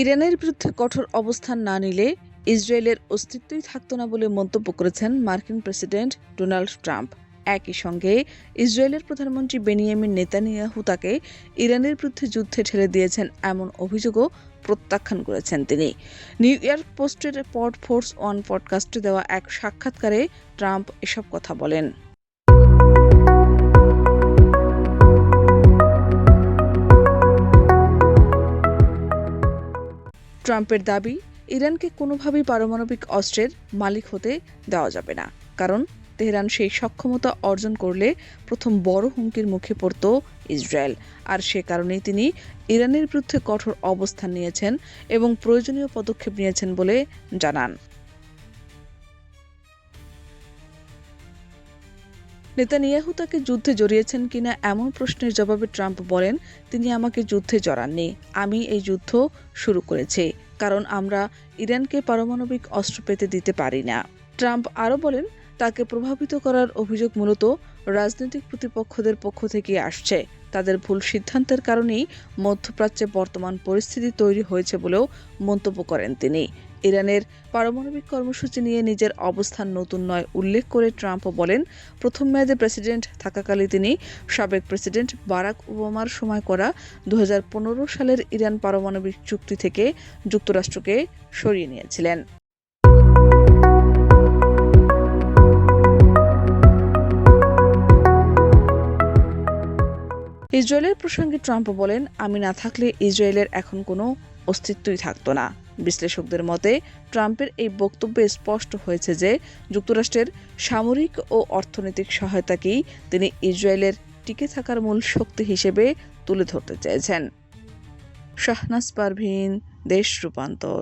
ইরানের বিরুদ্ধে কঠোর অবস্থান না নিলে ইসরায়েলের অস্তিত্বই থাকত না বলে মন্তব্য করেছেন মার্কিন প্রেসিডেন্ট ডোনাল্ড ট্রাম্প। একই সঙ্গে ইসরায়েলের প্রধানমন্ত্রী বেনিয়ামিন নেতানিয়াহু তাকে ইরানের বিরুদ্ধে যুদ্ধে ঠেলে দিয়েছেন এমন অভিযোগও প্রত্যাখ্যান করেছেন তিনি। নিউ ইয়র্ক পোস্টের পড ফোর্স ওয়ান পডকাস্টে দেওয়া এক সাক্ষাৎকারে ট্রাম্প এসব কথা বলেন। ট্রাম্পের দাবি, ইরানকে কোনোভাবেই পারমাণবিক অস্ত্রের মালিক হতে দেওয়া যাবে না, কারণ তেহরান সেই সক্ষমতা অর্জন করলে প্রথম বড় হুমকির মুখে পড়ত ইসরায়েল। আর সে কারণেই তিনি ইরানের বিরুদ্ধে কঠোর অবস্থান নিয়েছেন এবং প্রয়োজনীয় পদক্ষেপ নিয়েছেন বলে জানান। নেতানিয়াহু তাকে যুদ্ধে জড়িয়েছেন কিনা এমন প্রশ্নের জবাবে ট্রাম্প বলেন, তিনি আমাকে যুদ্ধে জড়াননি, আমি এই যুদ্ধ শুরু করেছি, কারণ আমরা ইরানকে পারমাণবিক অস্ত্র পেতে দিতে পারি না। ট্রাম্প আরও বলেন, তাকে প্রভাবিত করার অভিযোগ মূলত রাজনৈতিক প্রতিপক্ষদের পক্ষ থেকে আসছে। তাদের ভুল সিদ্ধান্তের কারণেই মধ্যপ্রাচ্যে বর্তমান পরিস্থিতি তৈরি হয়েছে বলেও মন্তব্য করেন তিনি। ইরানের পারমাণবিক কর্মসূচি নিয়ে নিজের অবস্থান নতুন নয় উল্লেখ করে ট্রাম্প বলেন, প্রথম মেয়াদে প্রেসিডেন্ট থাকাকালে তিনি সাবেক প্রেসিডেন্ট বারাক ওবামার সময় করা 2015 সালের ইরান পারমাণবিক চুক্তি থেকে যুক্তরাষ্ট্রকে সরিয়ে নিয়েছিলেন। ইসরায়েলের প্রসঙ্গে ট্রাম্প বলেন, আমি না থাকলে ইসরায়েলের এখন কোনো অস্তিত্বই থাকতো না। বিশ্লেষকদের মতে ট্রাম্পের এই বক্তব্যে স্পষ্ট হয়েছে যে যুক্তরাষ্ট্রের সামরিক ও অর্থনৈতিক সহায়তাকেই তিনি ইসরায়েলের টিকে থাকার মূল শক্তি হিসেবে তুলে ধরতে চেয়েছেন। শাহনাজ পারভীন, দেশ রূপান্তর।